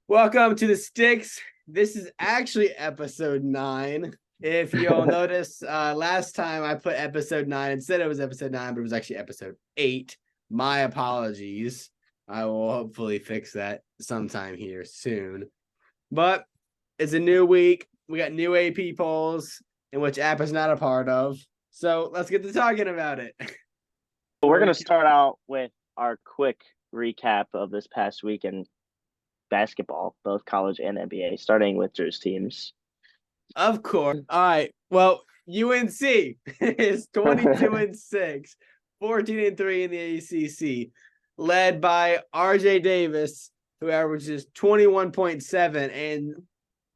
Welcome to the Stix. This is actually episode 9. If you'll notice, last time I put episode 9, instead it was episode 9, but it was actually episode 8. My apologies. I will hopefully fix that sometime here soon. But it's a new week. We got new AP polls, in which App is not a part of. So let's get to talking about it. We're going to start out with our quick recap of this past week in basketball, both college and NBA, starting with Drew's teams. Of course. All right. Well, UNC is 22-6, 14-3 in the ACC, led by RJ Davis, who averages 21.7, and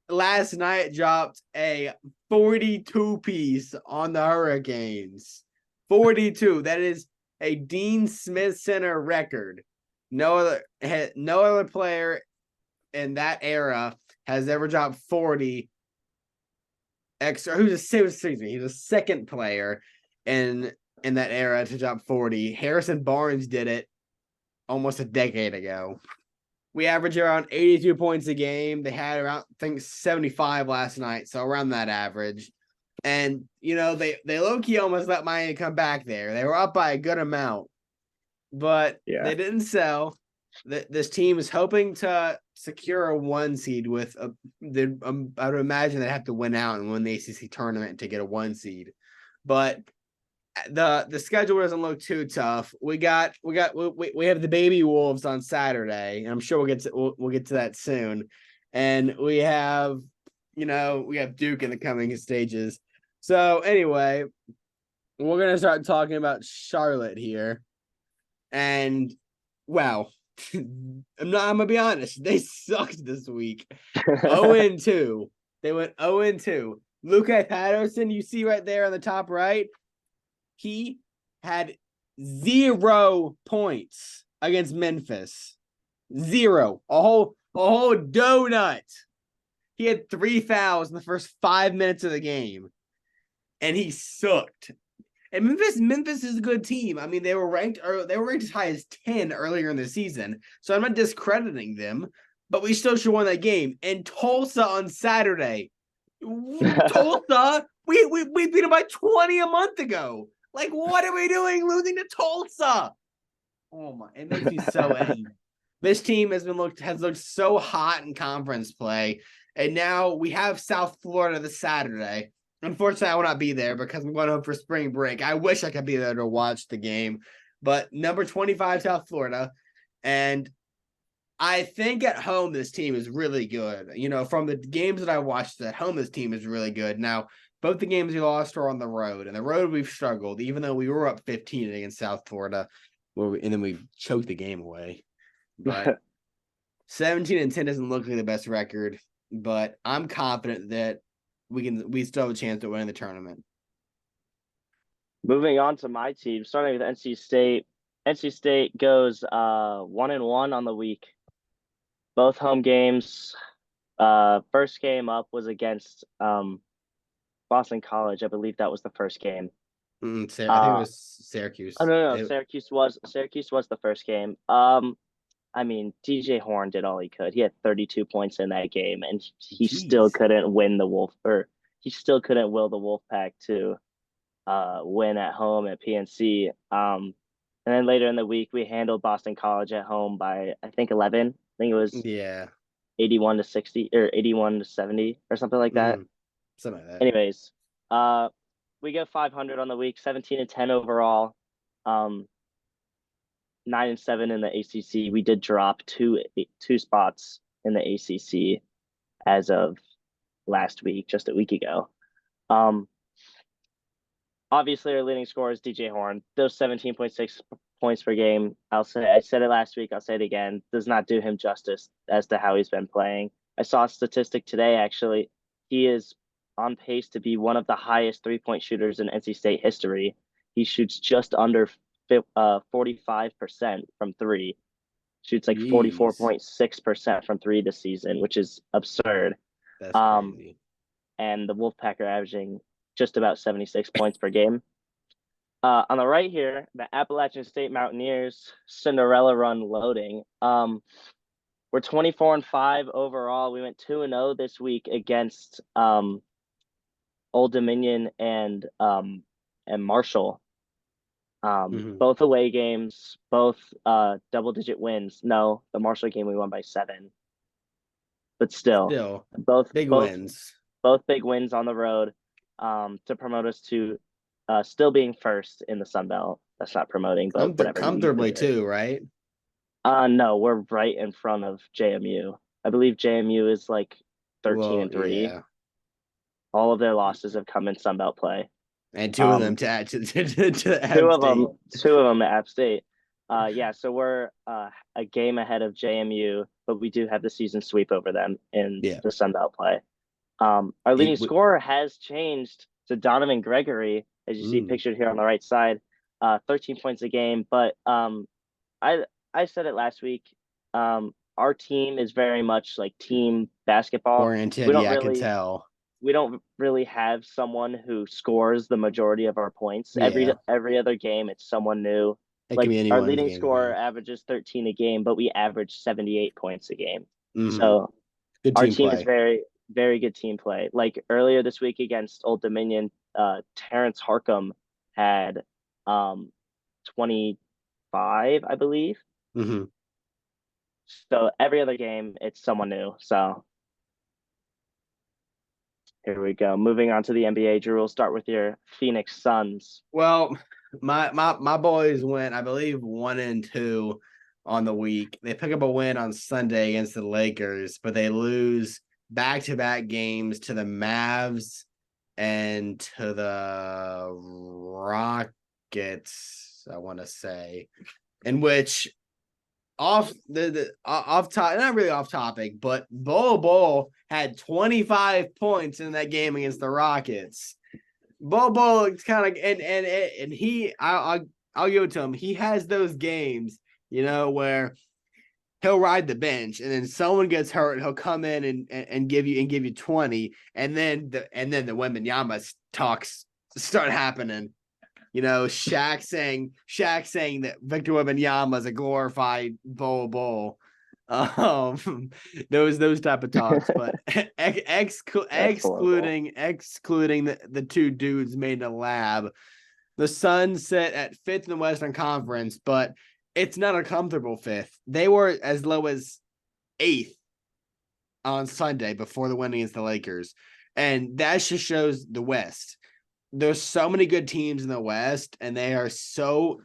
last night dropped a 42 piece on the Hurricanes. 42. That is a Dean Smith Center record. No other player in that era has ever dropped 40 extra. He's the second player in that era to drop 40. Harrison Barnes did it almost a decade ago. We average around 82 points a game. They had around, I think, 75 last night, so around that average. And, they low-key almost let Miami come back there. They were up by a good amount, but they didn't sell. This team is hoping to secure a 1 seed with I would imagine they have to win out and win the ACC tournament to get a 1 seed. But the schedule doesn't look too tough. We have the Baby Wolves on Saturday, and I'm sure we'll get to that soon. And we have Duke in the coming stages. So anyway, we're gonna start talking about Charlotte here. And wow, I'm gonna be honest, they sucked this week. 0-2. They went 0-2. Luke Patterson, you see right there on the top right, he had 0 points against Memphis. 0. A whole donut. He had 3 fouls in the first 5 minutes of the game, and he sucked. And Memphis is a good team. I mean, they were ranked as high as 10 earlier in the season, so I'm not discrediting them, but we still should have won that game. And Tulsa on Saturday, Tulsa, we beat them by 20 a month ago. Like, what are we doing losing to Tulsa? Oh my, it makes me so angry. This team has looked so hot in conference play, and now we have South Florida this Saturday. Unfortunately, I will not be there because I'm going home for spring break. I wish I could be there to watch the game, but number 25 South Florida, and I think at home this team is really good. From the games that I watched at home, this team is really good. Now, both the games we lost are on the road, and the road we've struggled, even though we were up 15 against South Florida, and then we choked the game away. But 17-10 doesn't look like the best record, but I'm confident that we still have a chance to win the tournament. Moving on to my team, starting with NC State. NC State goes 1-1 on the week. Both home games. First game up was against Boston College. I believe that was the first game. I think it was Syracuse. Oh no, Syracuse was the first game. I mean, DJ Horn did all he could. He had 32 points in that game, and he still couldn't win he still couldn't will the Wolfpack to win at home at PNC. And then later in the week, we handled Boston College at home by, I think, 11. I think it was 81-60 or 81-70 or something like that. Something like that. Anyways, we go 500 on the week, 17-10 overall. 9-7 in the ACC. We did drop two spots in the ACC as of last week, just a week ago. Obviously, our leading scorer is DJ Horn. Those 17.6 points per game. I said it last week. I'll say it again. Does not do him justice as to how he's been playing. I saw a statistic today. Actually, he is on pace to be one of the highest 3-point shooters in NC State history. He shoots just under 45% from 3. Shoots like 44.6% from 3 this season, which is absurd. That's crazy. And the Wolfpack are averaging just about 76 points per game. On the right here, the Appalachian State Mountaineers Cinderella run loading. We're 24-5 overall. We went 2-0 this week against Old Dominion and Marshall. Both away games, both double-digit wins. No, the Marshall game we won by 7, but Still, both big both wins. both big wins on the road to promote us to still being first in the Sun Belt. That's not promoting, but whatever. Comfortably too, right? No, we're right in front of JMU. I believe JMU is like 13-3. Yeah. All of their losses have come in Sun Belt play. And two of them to add to two App of State. them at App State. Yeah, so we're a game ahead of JMU, but we do have the season sweep over them in the Sun Belt play. Our leading scorer has changed to Donovan Gregory, as you see pictured here on the right side. 13 points a game, but I said it last week. Our team is very much like team basketball. Oriented, I can tell. We don't really have someone who scores the majority of our points. Yeah. Every other game, it's someone new. Like our leading scorer averages 13 a game, but we average 78 points a game. So our team is very, very good team play. Like earlier this week against Old Dominion, Terrence Harcum had 25, I believe. So every other game, it's someone new. So here we go. Moving on to the NBA, Drew, we'll start with your Phoenix Suns. Well, my boys went, I believe, 1-2 on the week. They pick up a win on Sunday against the Lakers, but they lose back-to-back games to the Mavs and to the Rockets, I want to say, in which off top, not really off topic, but Bol had 25 points in that game against the Rockets. Bol looks kind of and he I'll give it to him. He has those games, where he'll ride the bench and then someone gets hurt, he'll come in and give you 20, and then the Wembanyama talks start happening. Shaq saying that Victor Wembanyama is a glorified Bol. Those type of talks, but excluding the two dudes made in the lab, the Suns sit at 5th in the Western Conference, but it's not a comfortable 5th. They were as low as 8th on Sunday before the win against the Lakers, and that just shows the West. There's so many good teams in the West, and they are so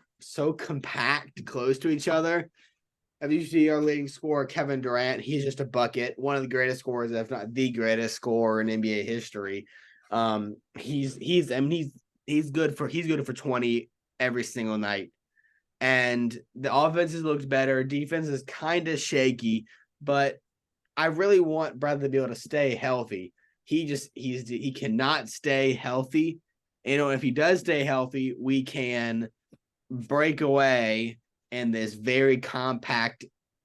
compact, close to each other. If you see our leading scorer, Kevin Durant, he's just a bucket, one of the greatest scorers, if not the greatest scorer in NBA history. He's good for 20 every single night. And the offenses looked better. Defense is kind of shaky, but I really want Bradley to be able to stay healthy. He cannot stay healthy. If he does stay healthy, we can break away in this very compact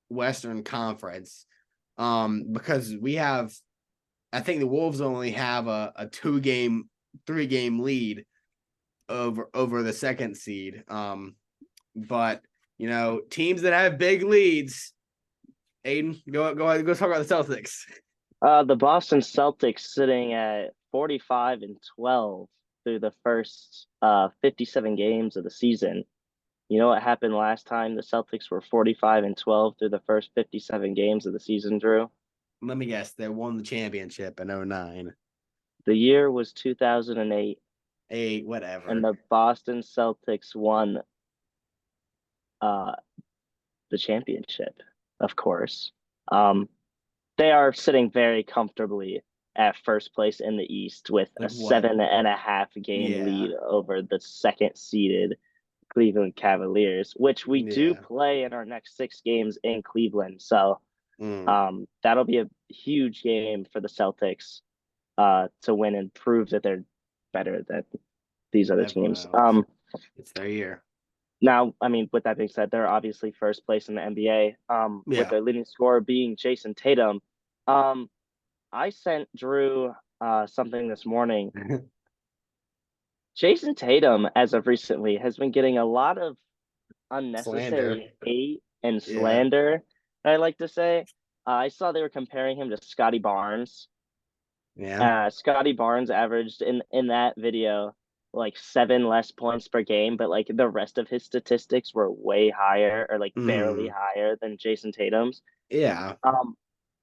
Western Conference. Because I think the Wolves only have a 3-game lead over the second seed. But teams that have big leads, Aiden, go ahead, go talk about the Celtics. The Boston Celtics sitting at 45-12 through the first 57 games of the season. You know what happened last time the Celtics were 45-12 through the first 57 games of the season, Drew? Let me guess. They won the championship in 2009. The year was 2008. Whatever. And the Boston Celtics won the championship, of course. They are sitting very comfortably at first place in the East with a 7.5 game lead over the second seeded Cleveland Cavaliers, which we do play in our next 6 games in Cleveland. So that'll be a huge game for the Celtics to win and prove that they're better than these other teams. It's their year. Now, I mean, with that being said, they're obviously first place in the NBA, with their leading scorer being Jason Tatum. I sent Drew something this morning. Jason Tatum, as of recently, has been getting a lot of unnecessary hate and slander, I like to say. I saw they were comparing him to Scotty Barnes. Yeah. Scotty Barnes averaged in that video like 7 less points per game, but like the rest of his statistics were way higher or like barely Mm. higher than Jason Tatum's. Yeah. Um,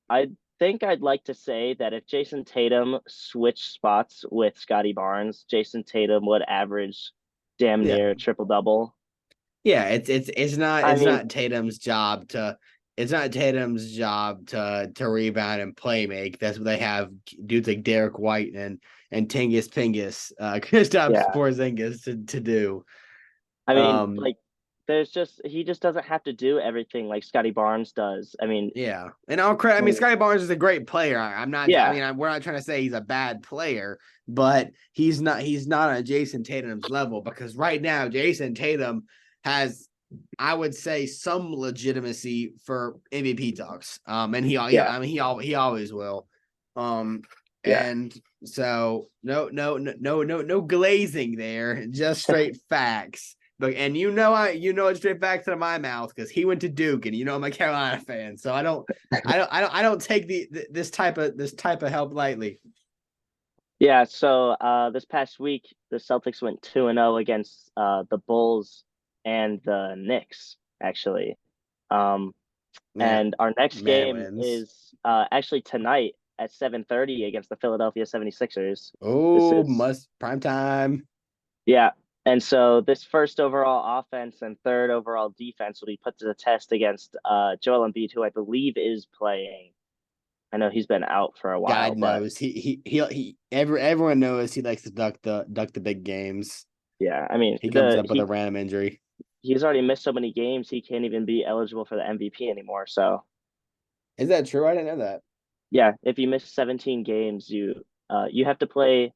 I think I'd like to say that if Jason Tatum switched spots with Scotty Barnes, Jason Tatum would average damn Yeah. near triple double. Yeah, it's not I it's mean, not Tatum's job to it's not Tatum's job to rebound and play make. That's what they have dudes like Derek White and Tingus Pingus, Kristaps yeah. Porzingis to do. I mean, Um, like, there's just he just doesn't have to do everything like Scotty Barnes does. I mean, yeah, and all credit. I mean, when, Scotty Barnes is a great player. I'm not. I yeah, mean, we're not trying to say he's a bad player, but he's not. He's not on Jason Tatum's level because right now Jason Tatum has, I would say, some legitimacy for MVP talks. And yeah, I mean, he always will. Um, yeah, and so no glazing there, just straight facts. But and you know it's straight facts out of my mouth because he went to Duke and you know I'm a Carolina fan, so I don't take this type of help lightly. yeah. So this past week, the Celtics went 2-0 against the Bulls and the Knicks, actually. Um, Yeah, and our next man game wins. is actually tonight at 7:30 against the Philadelphia 76ers. This Oh, is must prime time. Yeah. And so this first overall offense and third overall defense will be put to the test against Joel Embiid, who I believe is playing. I know he's been out for a while, God but knows everyone knows he likes to duck the big games. yeah, I mean He comes the up with a random injury. he's already missed so many games he can't even be eligible for the MVP anymore. So Is that true? I didn't know that. yeah, if you miss 17 games, you have to play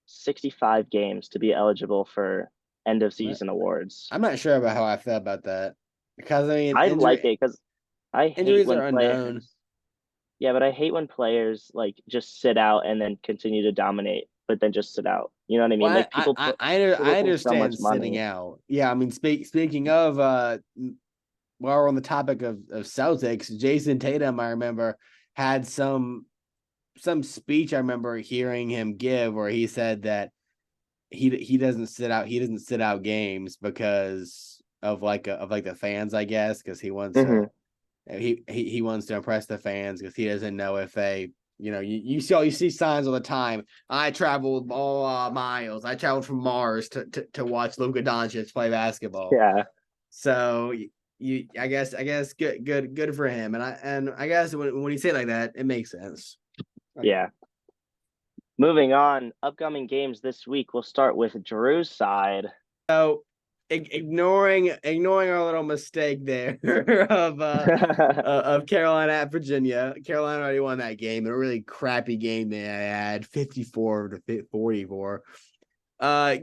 65 games to be eligible for end of season awards. I'm not sure about how I feel about that because I mean I like it because I hate injuries when are unknown. players. Yeah, but I hate when players like just sit out and then continue to dominate, but then just sit out. You know what I mean? Well, Like people I pay so understand much sitting money. out. Yeah, I mean, speaking of while we're on the topic of Celtics, Jason Tatum, I remember had some speech I remember hearing him give where he said that he doesn't sit out games because of like the fans, I guess, because he wants to Hmm. he wants to impress the fans because he doesn't know if they you see signs all the time. I traveled all miles. I traveled from Mars to watch Luka Doncic play basketball. Yeah, So you I guess good for him. And I guess when you say it like that, it makes sense. yeah. Moving on, upcoming games this week. We'll start with Drew's side. So ignoring our little mistake there of Carolina at Virginia. Carolina already won that game. A really crappy game they had 54 to 44. Uh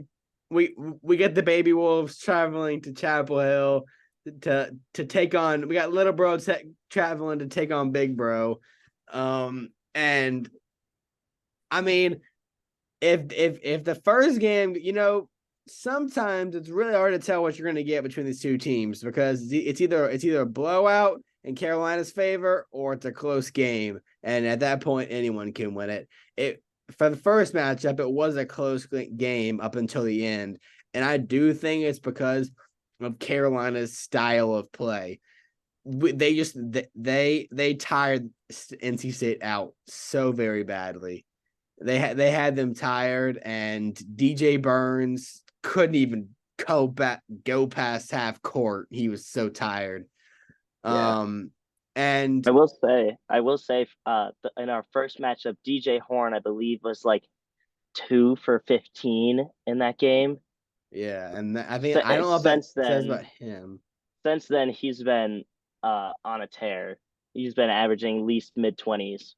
we get the Baby Wolves traveling to Chapel Hill to take on we got little bro traveling to take on big bro. And I mean if the first game, sometimes it's really hard to tell what you're going to get between these two teams because it's either a blowout in Carolina's favor or it's a close game, and at that point anyone can win it. It For the first matchup, it was a close game up until the end, and I do think it's because of Carolina's style of play. They tired NC State out so very badly. They had them tired, and DJ Burns couldn't even go past half court. He was so tired. Yeah, Um, and I will say, in our first matchup, DJ Horn, I believe, was like 2 for 15 in that game. yeah, and I think I don't know if that Since says then, about him. since then he's been on a tear. He's been averaging at least mid 20s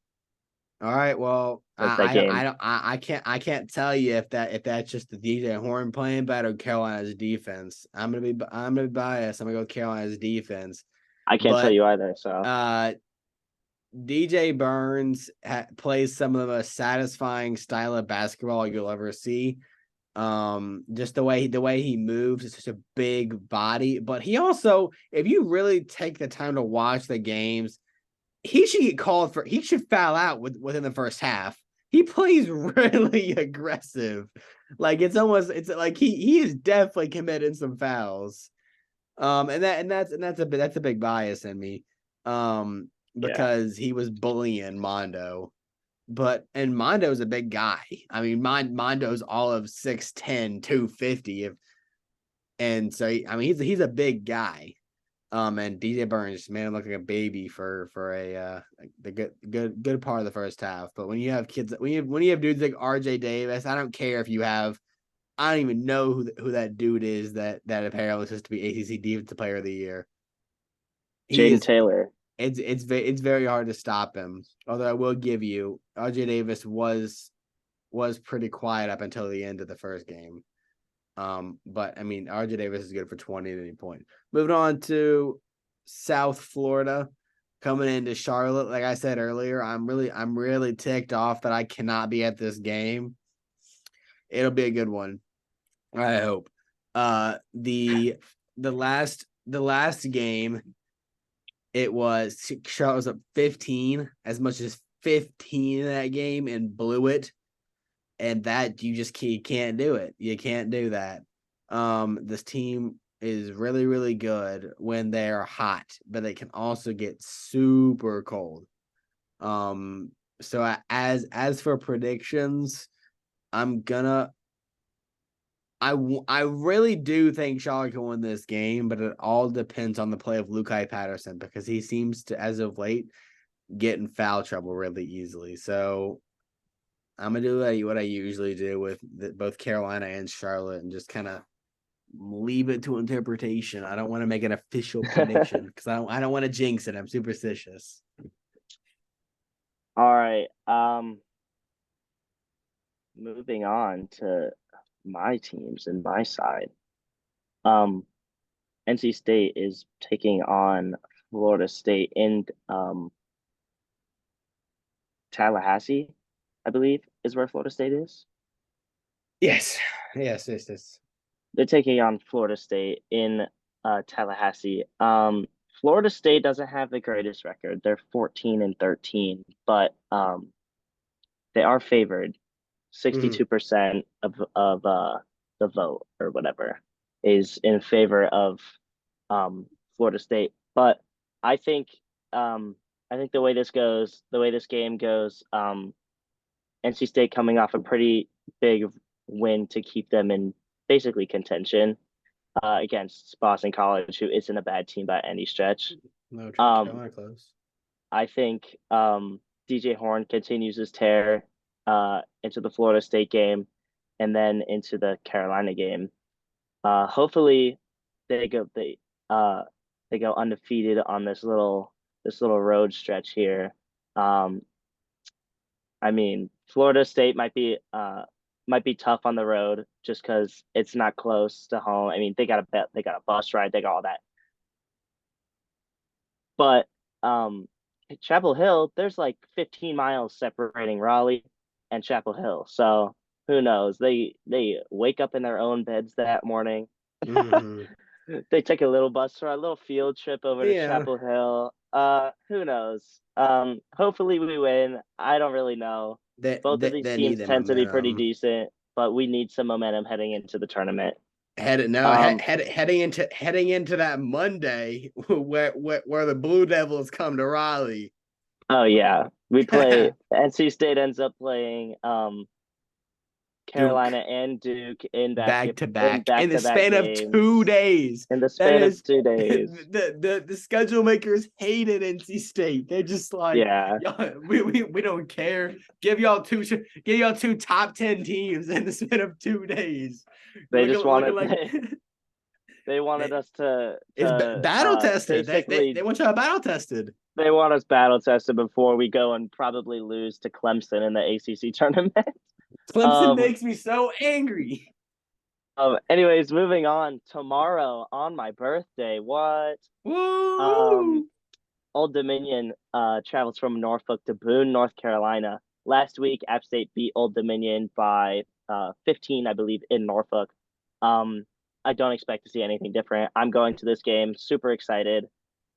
All right, well, since that game. I can't tell you if that's just the DJ Horn playing bad or Carolina's defense. I'm gonna be biased. I'm gonna go with Carolina's defense, I can't tell but you either. So uh DJ Burns plays some of the most satisfying style of basketball you'll ever see. Just the way he moves, it's such a big body. But he also, if you really take the time to watch the games, he should get called for. He should foul out within the first half. He plays really aggressive. Like it's like he is definitely committing some fouls. That's a big bias in me. Yeah, Because he was bullying Mondo. And Mondo's a big guy. I mean, Mondo's all of 6'10", 250. And so I mean he's a big guy. And DJ Burns made him look like a baby for the good part of the first half. But when you have kids, when you have dudes like RJ Davis, I don't care if you have, I don't even know who that dude is that apparently is supposed to be ACC Defensive Player of the Year. He Jaden is. Taylor. It's very hard to stop him. Although I will give you, RJ Davis was pretty quiet up until the end of the first game. But I mean, RJ Davis is good for 20 at any point. Moving on to South Florida, coming into Charlotte. Like I said earlier, I'm really ticked off that I cannot be at this game. It'll be a good one, I hope. The last game, it was Charlotte was up 15, as much as 15 in that game, and blew it. And that you just can't do it. You can't do that. This team is really, really good when they're hot, but they can also get super cold. So as for predictions, I'm gonna. I really do think Charlotte can win this game, but it all depends on the play of Lukai Patterson because he seems to, as of late, get in foul trouble really easily. So I'm gonna do what I usually do with both Carolina and Charlotte, and just kind of leave it to interpretation. I don't want to make an official prediction because I don't want to jinx it. I'm superstitious. All right. Moving on to my teams and my side. Um, NC State is taking on Florida State in Tallahassee, I believe, is where Florida State is. Yes, yes. They're taking on Florida State in Tallahassee. Florida State doesn't have the greatest record. They're 14-13, but they are favored. Mm-hmm. 62% of the vote or whatever is in favor of Florida State. But I think um, I think the way this game goes, NC State coming off a pretty big win to keep them in basically contention against Boston College, who isn't a bad team by any stretch. No, Um, Carolina close. I think DJ Horn continues his tear into the Florida State game and then into the Carolina game. Hopefully they go they uh they go undefeated on this little road stretch here. Um, I mean, Florida State might be tough on the road just because it's not close to home. I mean, they got a bus ride, they got all that. But um, Chapel Hill, there's like 15 miles separating Raleigh and Chapel Hill. So who knows? They wake up in their own beds that morning. Mm-hmm. They take a little bus ride, a little field trip over to Yeah, Chapel Hill. Who knows? Hopefully we win. I don't really know. Both of these they need teams the tend to be pretty momentum. decent, but we need some momentum heading into the tournament. Head, Um, heading into that Monday where the Blue Devils come to Raleigh. oh yeah, we play. NC State ends up playing Carolina Duke and Duke back to in back in back the to back span of games 2 days. in the That span of is 2 days. the schedule makers hated NC State. They're just like, Yeah, y'all, we don't care. Give y'all two top 10 teams in the span of 2 days. they just Looking wanted like they wanted they, us it's battle tested. basically They want y'all battle tested. they want us battle tested before we go and probably lose to Clemson in the ACC tournament. Clemson um, makes me so angry. anyways, moving on. Tomorrow on my birthday, what? Um, Woo! Old Dominion travels from Norfolk to Boone, North Carolina. Last week, App State beat Old Dominion by 15, I believe, in Norfolk. Um, I don't expect to see anything different. I'm going to this game, super excited.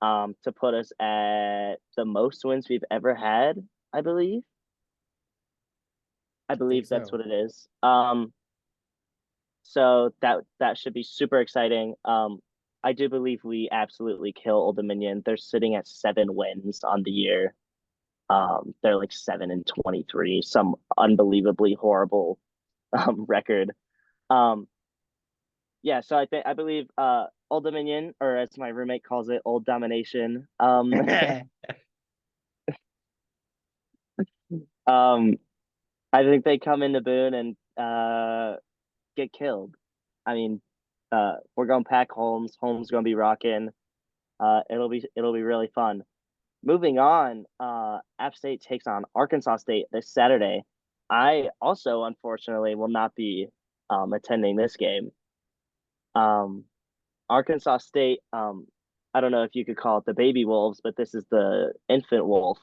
to put us at the most wins we've ever had, I believe. I I think believe that's so. what it is. So that should be super exciting. I do believe we absolutely kill Old Dominion. They're sitting at 7 wins on the year. They're like 7-23, some unbelievably horrible record. Um, yeah, so I believe Old Dominion, or as my roommate calls it, Old Domination. Um, I think they come into Boone and get killed. I mean, we're going pack Holmes. Holmes going to be rocking. It'll be really fun. Moving on, App State takes on Arkansas State this Saturday. I also, unfortunately, will not be attending this game. Um, Arkansas State, I don't know if you could call it the baby wolves, but this is the infant wolf.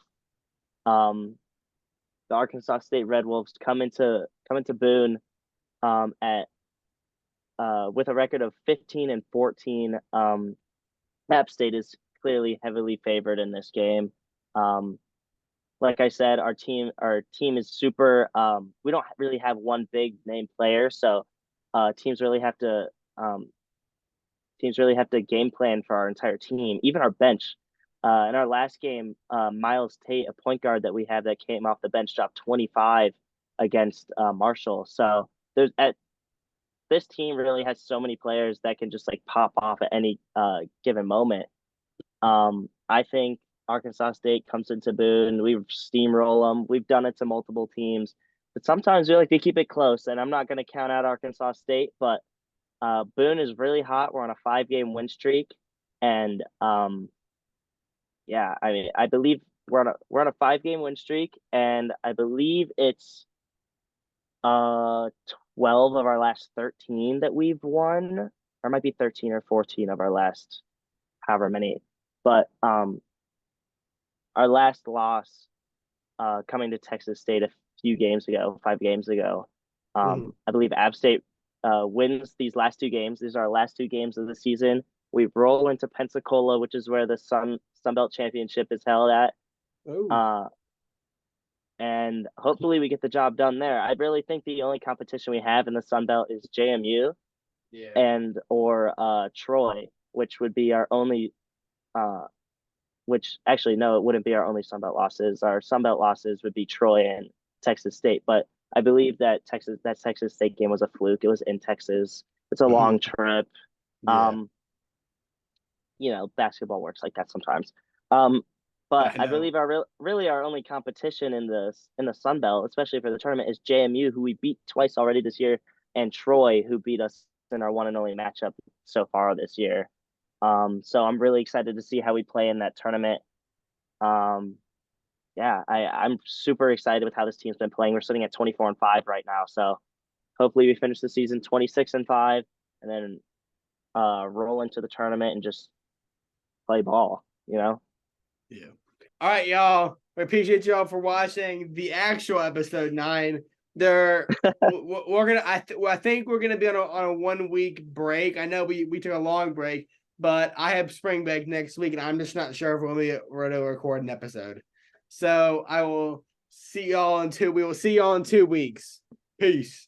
Um, the Arkansas State Red Wolves come into Boone at with a record of 15-14. App State is clearly heavily favored in this game. Um, like I said, our team is super. We don't really have one big name player, so uh, teams really have to um, teams really have to game plan for our entire team, even our bench. In our last game, Miles Tate, a point guard that we have that came off the bench, dropped 25 against Marshall. So there's at this team really has so many players that can just like pop off at any given moment. I think Arkansas State comes into Boone, we steamroll them. We've done it to multiple teams, but sometimes we like to keep it close. And I'm not going to count out Arkansas State, but Boone is really hot. We're on a 5-game win streak, and yeah, I mean, I believe we're on a 5-game win streak, and I believe it's uh 12 of our last 13 that we've won, or it might be 13 or 14 of our last however many. But our last loss coming to Texas State a few games ago, 5 games ago. I believe App State wins these last 2 games. These are our last 2 games of the season. We roll into Pensacola, which is where the Sunbelt Championship is held at. Oh, Uh, and hopefully we get the job done there. I really think the only competition we have in the Sunbelt is JMU yeah. and or Troy, which would be our only uh, which actually no, it wouldn't be our only Sunbelt losses. Our Sunbelt losses would be Troy and Texas State. But I believe that Texas State game was a fluke. It was in Texas. It's a long trip. Yeah, Um, basketball works like that sometimes. Um, but I I know. believe really our only competition in the Sun Belt, especially for the tournament, is JMU, who we beat twice already this year, and Troy, who beat us in our one and only matchup so far this year. So I'm really excited to see how we play in that tournament. Um, yeah, I'm super excited with how this team's been playing. We're sitting at 24-5 right now, so hopefully we finish the season 26-5, and then roll into the tournament and just play ball. Yeah. All right, y'all. We appreciate y'all for watching the actual episode 9. We're gonna. I think we're gonna be on a 1 week break. I know we took a long break, but I have spring break next week, and I'm just not sure if we're gonna record an episode. So I will see y'all in 2. We will see y'all in 2 weeks. Peace.